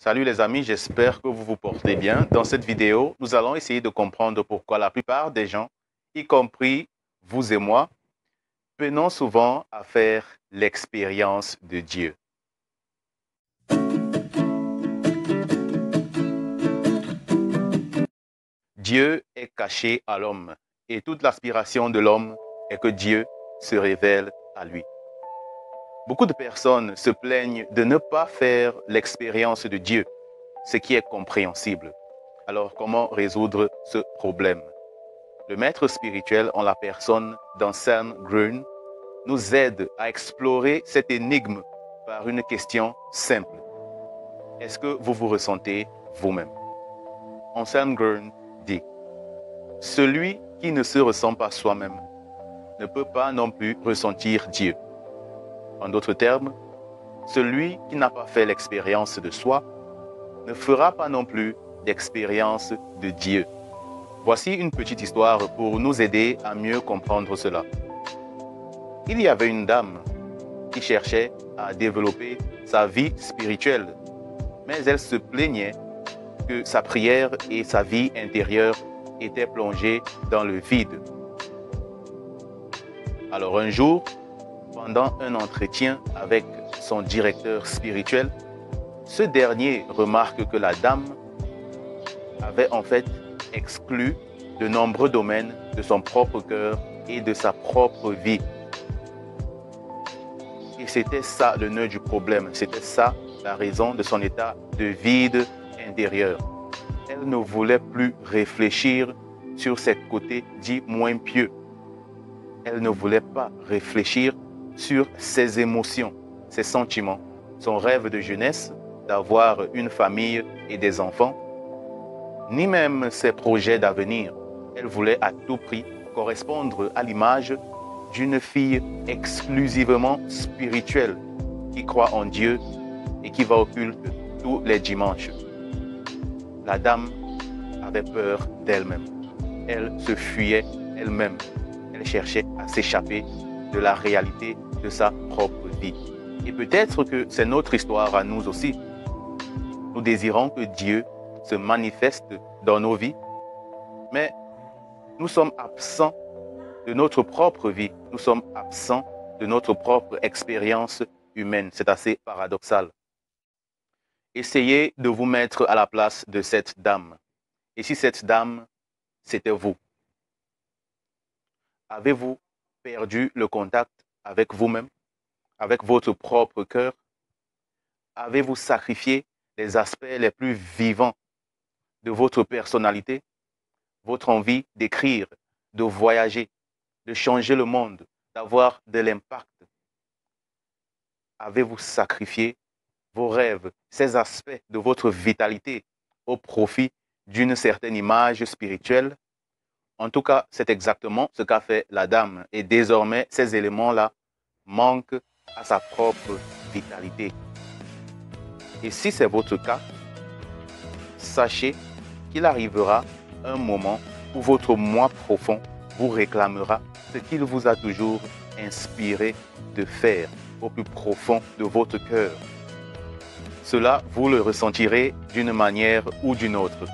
Salut les amis, j'espère que vous vous portez bien. Dans cette vidéo, nous allons essayer de comprendre pourquoi la plupart des gens, y compris vous et moi, peinons souvent à faire l'expérience de Dieu. Dieu est caché à l'homme et toute l'aspiration de l'homme est que Dieu se révèle à lui. Beaucoup de personnes se plaignent de ne pas faire l'expérience de Dieu, ce qui est compréhensible. Alors, comment résoudre ce problème? Le maître spirituel en la personne d'Anselm Grün nous aide à explorer cette énigme par une question simple. Est-ce que vous vous ressentez vous-même? Anselm Grün dit, celui qui ne se ressent pas soi-même ne peut pas non plus ressentir Dieu. En d'autres termes, celui qui n'a pas fait l'expérience de soi ne fera pas non plus d'expérience de Dieu. Voici une petite histoire pour nous aider à mieux comprendre cela. Il y avait une dame qui cherchait à développer sa vie spirituelle, mais elle se plaignait que sa prière et sa vie intérieure étaient plongées dans le vide. Alors un jour, pendant un entretien avec son directeur spirituel, ce dernier remarque que la dame avait en fait exclu de nombreux domaines de son propre cœur et de sa propre vie. Et c'était ça le nœud du problème, c'était ça la raison de son état de vide intérieur. Elle ne voulait plus réfléchir sur ses côtés dits moins pieux. Elle ne voulait pas réfléchir sur ses émotions, ses sentiments, son rêve de jeunesse d'avoir une famille et des enfants, ni même ses projets d'avenir. Elle voulait à tout prix correspondre à l'image d'une fille exclusivement spirituelle qui croit en Dieu et qui va au culte tous les dimanches. La dame avait peur d'elle-même. Elle se fuyait elle-même. Elle cherchait à s'échapper de la réalité de sa propre vie. Et peut-être que c'est notre histoire à nous aussi. Nous désirons que Dieu se manifeste dans nos vies, mais nous sommes absents de notre propre vie. Nous sommes absents de notre propre expérience humaine. C'est assez paradoxal. Essayez de vous mettre à la place de cette dame. Et si cette dame, c'était vous? Avez-vous perdu le contact avec vous-même, avec votre propre cœur? Avez-vous sacrifié les aspects les plus vivants de votre personnalité, votre envie d'écrire, de voyager, de changer le monde, d'avoir de l'impact? Avez-vous sacrifié vos rêves, ces aspects de votre vitalité au profit d'une certaine image spirituelle? En tout cas, c'est exactement ce qu'a fait la dame. Et désormais, ces éléments-là manquent à sa propre vitalité. Et si c'est votre cas, sachez qu'il arrivera un moment où votre moi profond vous réclamera ce qu'il vous a toujours inspiré de faire au plus profond de votre cœur. Cela, vous le ressentirez d'une manière ou d'une autre.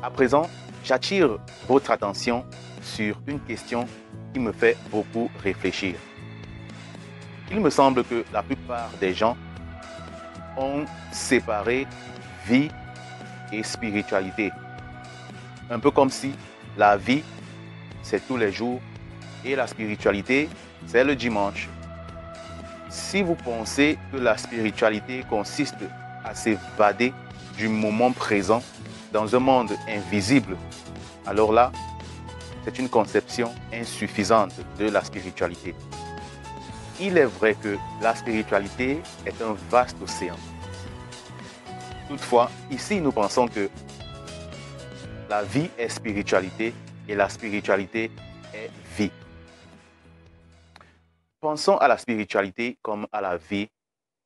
À présent, j'attire votre attention sur une question qui me fait beaucoup réfléchir. Il me semble que la plupart des gens ont séparé vie et spiritualité. Un peu comme si la vie, c'est tous les jours et la spiritualité, c'est le dimanche. Si vous pensez que la spiritualité consiste à s'évader du moment présent dans un monde invisible, alors là, c'est une conception insuffisante de la spiritualité. Il est vrai que la spiritualité est un vaste océan. Toutefois, ici, nous pensons que la vie est spiritualité et la spiritualité est vie. Pensons à la spiritualité comme à la vie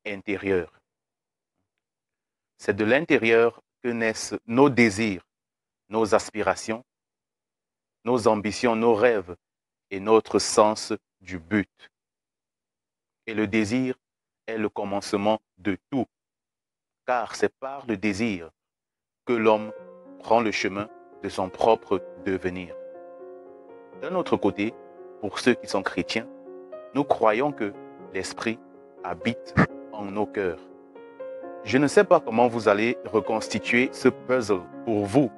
intérieure. C'est de l'intérieur que naissent nos désirs, nos aspirations, nos ambitions, nos rêves et notre sens du but. Et le désir est le commencement de tout. car c'est par le désir que l'homme prend le chemin de son propre devenir. D'un autre côté, pour ceux qui sont chrétiens, nous croyons que l'Esprit habite en nos cœurs. Je ne sais pas comment vous allez reconstituer ce puzzle pour vous,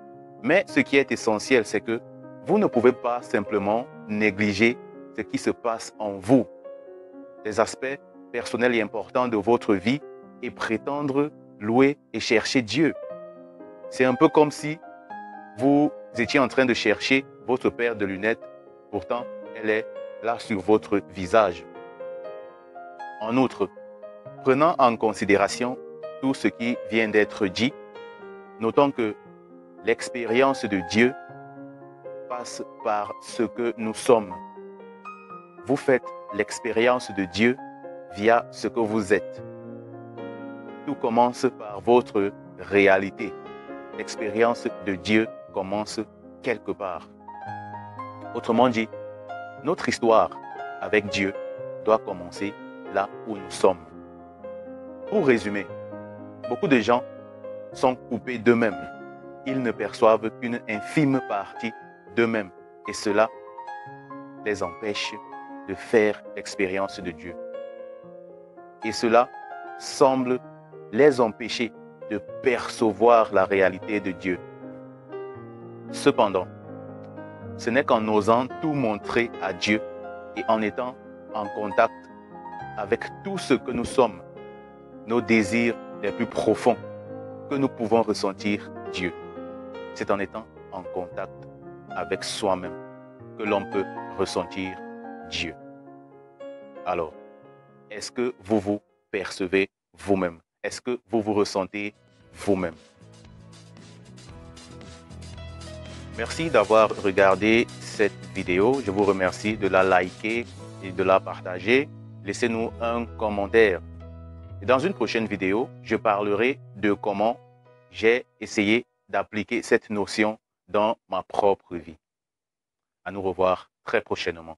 mais ce qui est essentiel, c'est que vous ne pouvez pas simplement négliger ce qui se passe en vous, les aspects personnels et importants de votre vie, et prétendre louer et chercher Dieu. C'est un peu comme si vous étiez en train de chercher votre paire de lunettes, pourtant elle est là sur votre visage. En outre, prenant en considération tout ce qui vient d'être dit, notons que l'expérience de Dieu passe par ce que nous sommes. Vous faites l'expérience de Dieu via ce que vous êtes. Tout commence par votre réalité. L'expérience de Dieu commence quelque part. Autrement dit, notre histoire avec Dieu doit commencer là où nous sommes. Pour résumer, beaucoup de gens sont coupés d'eux-mêmes. Ils ne perçoivent qu'une infime partie d'eux-mêmes et cela les empêche de faire l'expérience de Dieu. Et cela semble les empêcher de percevoir la réalité de Dieu. Cependant, ce n'est qu'en osant tout montrer à Dieu et en étant en contact avec tout ce que nous sommes, nos désirs les plus profonds, que nous pouvons ressentir Dieu. C'est en étant en contact avec soi-même que l'on peut ressentir Dieu. Alors, est-ce que vous vous percevez vous-même? Est-ce que vous vous ressentez vous-même? Merci d'avoir regardé cette vidéo. Je vous remercie de la liker et de la partager. Laissez-nous un commentaire. Et dans une prochaine vidéo, je parlerai de comment j'ai essayé d'appliquer cette notion dans ma propre vie. À nous revoir très prochainement.